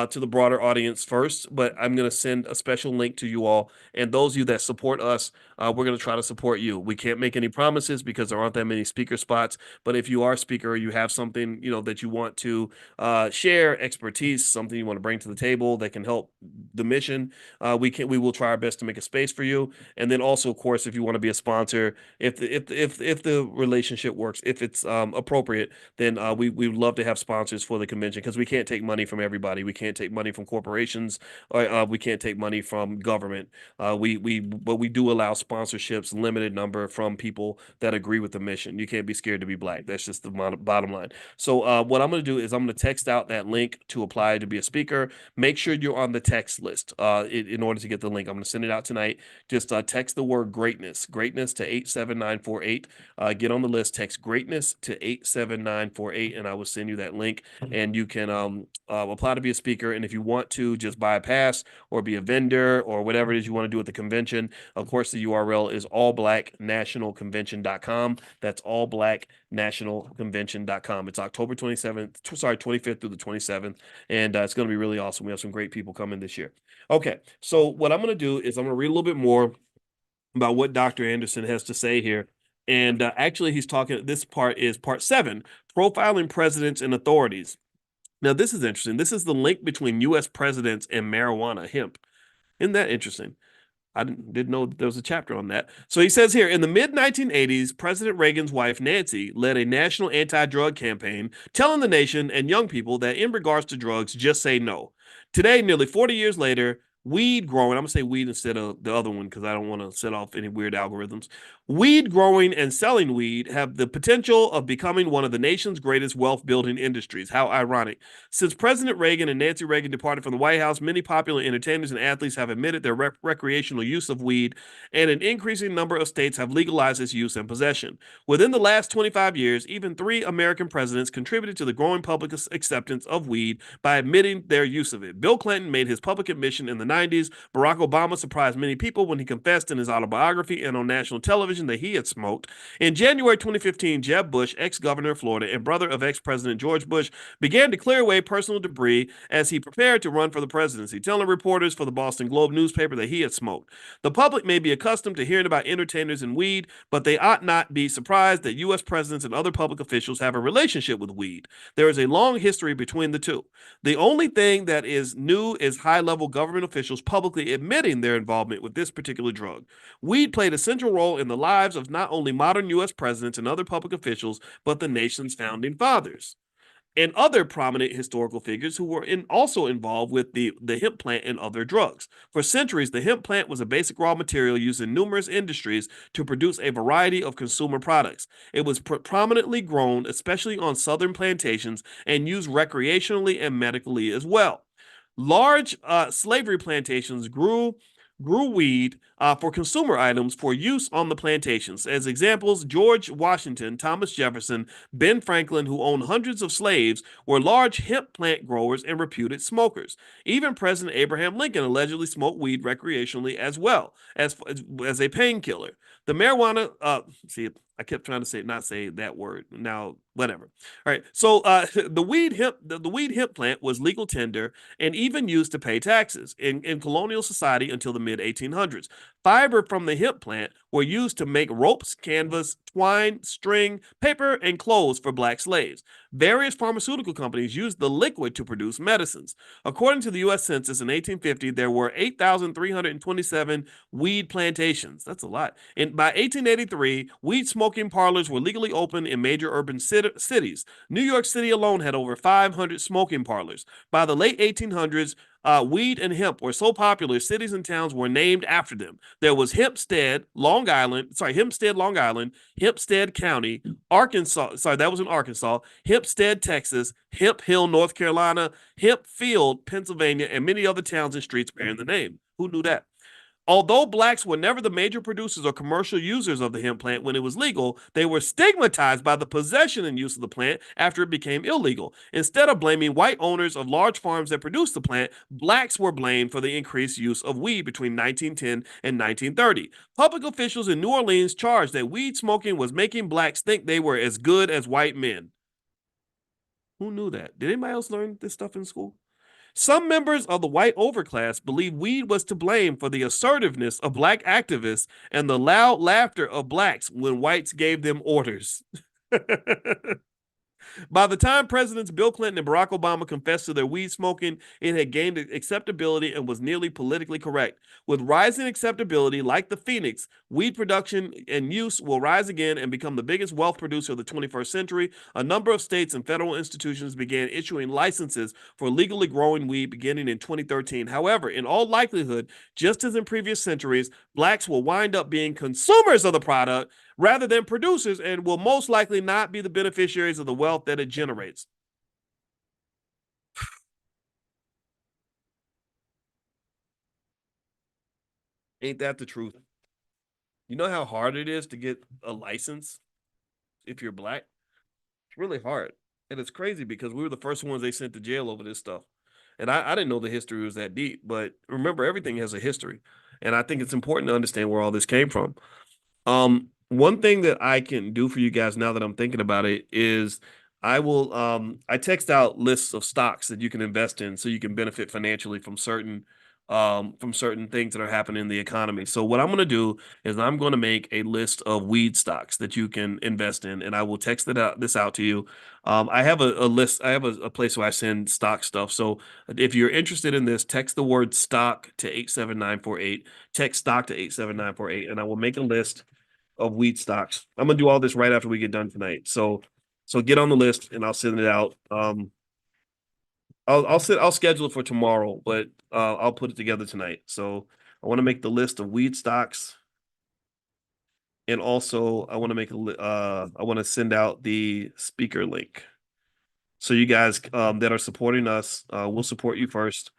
to the broader audience first, but I'm going to send a special link to you all. And those of you that support us, we're going to try to support you. We can't make any promises because there aren't that many speaker spots. But if you are a speaker, or you have something that you want to share, expertise, something you want to bring to the table that can help the mission, we will try our best to make a space for you. And then also, of course, if you want to be a sponsor, if the relationship works, if it's appropriate, then we would love to have sponsors for the convention because we can't take money from everybody. We can't take money from corporations, or we can't take money from government. But we do allow sponsorships, limited number, from people that agree with the mission. You can't be scared to be Black. That's just the bottom line. So what I'm going to do is I'm going to text out that link to apply to be a speaker. Make sure you're on the text list in order to get the link. I'm going to send it out tonight. Just text the word greatness to 87948. Get on the list. Text greatness to 87948, and I will send you that link, and you can apply to be a speaker. speaker. And if you want to just buy a pass or be a vendor or whatever it is you want to do at the convention, of course, the URL is allblacknationalconvention.com. That's allblacknationalconvention.com. It's October 25th through the 27th. And it's going to be really awesome. We have some great people coming this year. Okay, so what I'm going to do is I'm going to read a little bit more about what Dr. Anderson has to say here. And actually, he's talking, this part is part 7, profiling presidents and authorities. Now, this is interesting. This is the link between U.S. presidents and marijuana, hemp. Isn't that interesting? I didn't know there was a chapter on that. So he says here, in the mid-1980s, President Reagan's wife, Nancy, led a national anti-drug campaign telling the nation and young people that in regards to drugs, just say no. Today, nearly 40 years later, weed growing, I'm going to say weed instead of the other one because I don't want to set off any weird algorithms. Weed growing and selling weed have the potential of becoming one of the nation's greatest wealth-building industries. How ironic. Since President Reagan and Nancy Reagan departed from the White House, many popular entertainers and athletes have admitted their recreational use of weed, and an increasing number of states have legalized its use and possession. Within the last 25 years, even 3 American presidents contributed to the growing public acceptance of weed by admitting their use of it. Bill Clinton made his public admission in the 90s. Barack Obama surprised many people when he confessed in his autobiography and on national television that he had smoked. In January 2015, Jeb Bush, ex-governor of Florida and brother of ex-president George Bush, began to clear away personal debris as he prepared to run for the presidency, telling reporters for the Boston Globe newspaper that he had smoked. The public may be accustomed to hearing about entertainers and weed, but they ought not be surprised that U.S. presidents and other public officials have a relationship with weed. There is a long history between the two. The only thing that is new is high-level government officials publicly admitting their involvement with this particular drug. Weed played a central role in the lives of not only modern U.S. presidents and other public officials, but the nation's founding fathers and other prominent historical figures who were also involved with the hemp plant and other drugs. For centuries, the hemp plant was a basic raw material used in numerous industries to produce a variety of consumer products. It was prominently grown, especially on southern plantations, and used recreationally and medically as well. Large slavery plantations grew weed for consumer items for use on the plantations. As examples, George Washington, Thomas Jefferson, Ben Franklin, who owned hundreds of slaves, were large hemp plant growers and reputed smokers. Even President Abraham Lincoln allegedly smoked weed recreationally as well as a painkiller. The marijuana, I kept trying to not say that word. Now, whatever. All right. So the weed hemp plant was legal tender and even used to pay taxes in colonial society until the mid 1800s. Fiber from the hemp plant were used to make ropes, canvas, twine, string, paper, and clothes for black slaves. Various pharmaceutical companies used the liquid to produce medicines. According to the U.S. Census in 1850, there were 8,327 weed plantations. That's a lot. And by 1883, weed smoking parlors were legally open in major urban cities. New York City alone had over 500 smoking parlors. By the late 1800s, weed and hemp were so popular, cities and towns were named after them. There was Hempstead, Long Island, Hempstead County, Arkansas. Sorry, that was in Arkansas. Hempstead, Texas, Hemp Hill, North Carolina, Hempfield, Pennsylvania, and many other towns and streets bearing the name. Who knew that? Although blacks were never the major producers or commercial users of the hemp plant when it was legal, they were stigmatized by the possession and use of the plant after it became illegal. Instead of blaming white owners of large farms that produced the plant, blacks were blamed for the increased use of weed between 1910 and 1930. Public officials in New Orleans charged that weed smoking was making blacks think they were as good as white men. Who knew that? Did anybody else learn this stuff in school? Some members of the white overclass believed weed was to blame for the assertiveness of black activists and the loud laughter of blacks when whites gave them orders. By the time Presidents Bill Clinton and Barack Obama confessed to their weed smoking, it had gained acceptability and was nearly politically correct. With rising acceptability, like the phoenix, weed production and use will rise again and become the biggest wealth producer of the 21st century. A number of states and federal institutions began issuing licenses for legally growing weed beginning in 2013. However, in all likelihood, just as in previous centuries, blacks will wind up being consumers of the product rather than producers and will most likely not be the beneficiaries of the wealth that it generates. Ain't that the truth? You know how hard it is to get a license if you're black? It's really hard. And it's crazy because we were the first ones they sent to jail over this stuff. And I didn't know the history was that deep, but remember, everything has a history. And I think it's important to understand where all this came from. One thing that I can do for you guys now that I'm thinking about it is I text out lists of stocks that you can invest in so you can benefit financially from certain things that are happening in the economy. So what I'm going to do is I'm going to make a list of weed stocks that you can invest in, and I will text this out to you. I have a list, I have a place where I send stock stuff. So if you're interested in this, text the word stock to 87948, text stock to 87948, and I will make a list of weed stocks. I'm gonna do all this right after we get done tonight. So get on the list and I'll send it out. I'll schedule it for tomorrow, but I'll put it together tonight. So I want to make the list of weed stocks, and also I want to I want to send out the speaker link. So you guys that are supporting us, we'll support you first.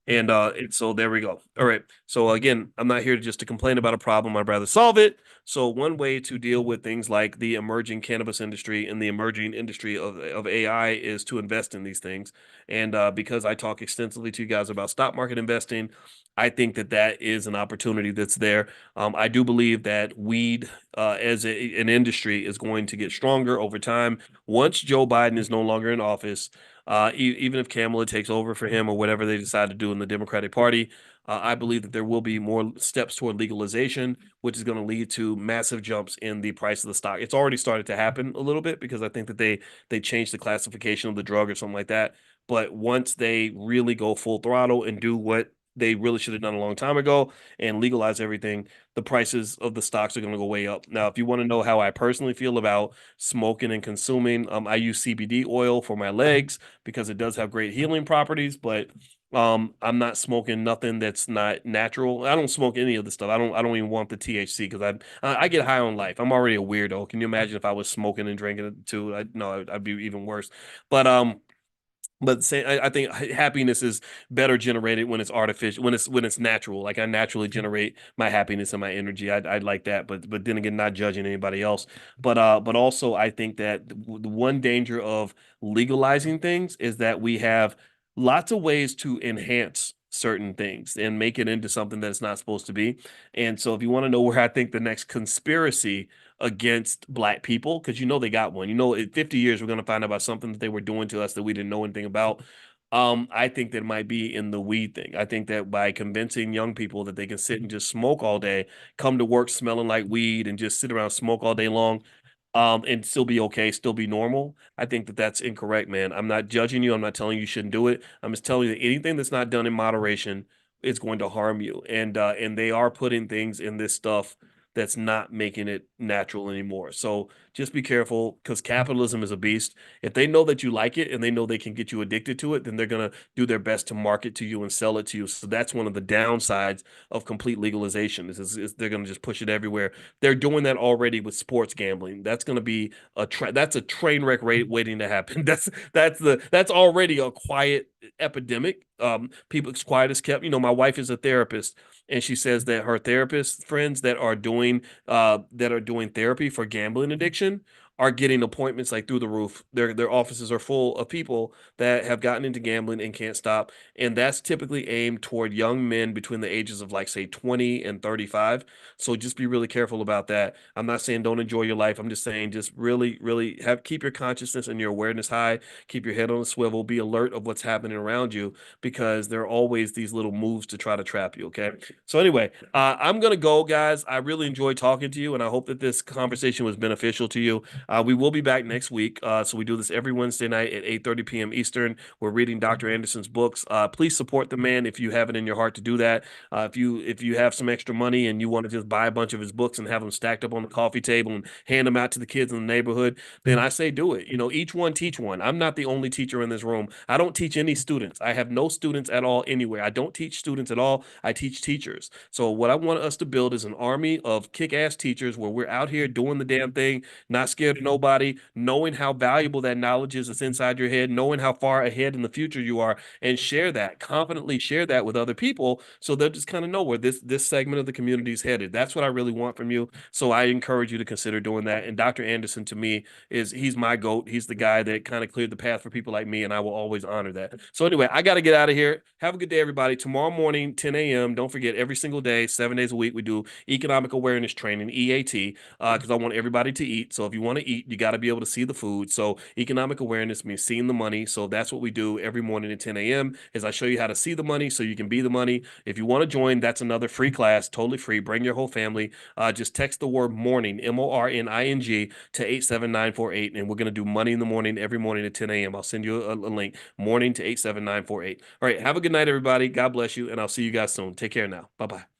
And so there we go. All right. So again, I'm not here just to complain about a problem. I'd rather solve it. So one way to deal with things like the emerging cannabis industry and the emerging industry of AI is to invest in these things. And because I talk extensively to you guys about stock market investing, I think that that is an opportunity that's there. I do believe that weed as an industry is going to get stronger over time. Once Joe Biden is no longer in office, even if Kamala takes over for him or whatever they decide to do in the Democratic Party, I believe that there will be more steps toward legalization, which is going to lead to massive jumps in the price of the stock. It's already started to happen a little bit because I think that they changed the classification of the drug or something like that. But once they really go full throttle and do what they really should have done a long time ago and legalize everything, the prices of the stocks are going to go way up. Now, if you want to know how I personally feel about smoking and consuming, I use CBD oil for my legs because it does have great healing properties, but I'm not smoking nothing that's not natural. I don't smoke any of the stuff. I don't even want the THC because I get high on life. I'm already a weirdo. Can you imagine if I was smoking and drinking it too? No, I'd be even worse. But say I think happiness is better generated when it's artificial, when it's natural. Like I naturally generate my happiness and my energy. I'd like that, but then again, not judging anybody else. But also I think that the one danger of legalizing things is that we have lots of ways to enhance certain things and make it into something that it's not supposed to be. And so if you want to know where I think the next conspiracy against black people, because you know they got one. You know, in 50 years we're going to find out about something that they were doing to us that we didn't know anything about. I think that it might be in the weed thing. I think that by convincing young people that they can sit and just smoke all day, come to work smelling like weed, and just sit around smoke all day long, and still be okay, still be normal. I think that that's incorrect, man. I'm not judging you. I'm not telling you shouldn't do it. I'm just telling you that anything that's not done in moderation is going to harm you. And they are putting things in this stuff that's not making it natural anymore. So just be careful because capitalism is a beast. If they know that you like it and they know they can get you addicted to it, then they're going to do their best to market to you and sell it to you. So that's one of the downsides of complete legalization is they're going to just push it everywhere. They're doing that already with sports gambling. That's going to be that's a train wreck rate waiting to happen. That's already a quiet epidemic. People, it's quiet as kept. You know, my wife is a therapist, and she says that her therapist friends that are doing therapy for gambling addiction are getting appointments like through the roof. Their offices are full of people that have gotten into gambling and can't stop. And that's typically aimed toward young men between the ages of like say 20 and 35. So just be really careful about that. I'm not saying don't enjoy your life. I'm just saying just really, really keep your consciousness and your awareness high, keep your head on a swivel, be alert of what's happening around you because there are always these little moves to try to trap you. Okay. So anyway, I'm gonna go, guys. I really enjoyed talking to you, and I hope that this conversation was beneficial to you. We will be back next week. So we do this every Wednesday night at 8:30 p.m. Eastern. We're reading Dr. Anderson's books. Please support the man if you have it in your heart to do that. If you have some extra money and you want to just buy a bunch of his books and have them stacked up on the coffee table and hand them out to the kids in the neighborhood, then I say do it. You know, each one teach one. I'm not the only teacher in this room. I don't teach any students. I have no students at all anywhere. I don't teach students at all. I teach teachers. So what I want us to build is an army of kick-ass teachers where we're out here doing the damn thing, not scared to nobody, knowing how valuable that knowledge is that's inside your head, knowing how far ahead in the future you are, and share that, confidently share that with other people so they'll just kind of know where this segment of the community is headed. That's what I really want from you. So I encourage you to consider doing that. And Dr. Anderson, to me, he's my GOAT. He's the guy that kind of cleared the path for people like me, and I will always honor that. So anyway, I got to get out of here. Have a good day, everybody. Tomorrow morning, 10 a.m. Don't forget, every single day, 7 days a week, we do economic awareness training, EAT, because I want everybody to eat. So if you want to eat, you got to be able to see the food. So economic awareness means seeing the money. So that's what we do every morning at 10 a.m. is I show you how to see the money so you can be the money. If you want to join, that's another free class, totally free. Bring your whole family. Just text the word morning, MORNING, to 87948, and we're going to do money in the morning every morning at 10 a.m. I'll send you a link, morning to 87948. All right, have a good night, everybody. God bless you, and I'll see you guys soon. Take care now. Bye-bye.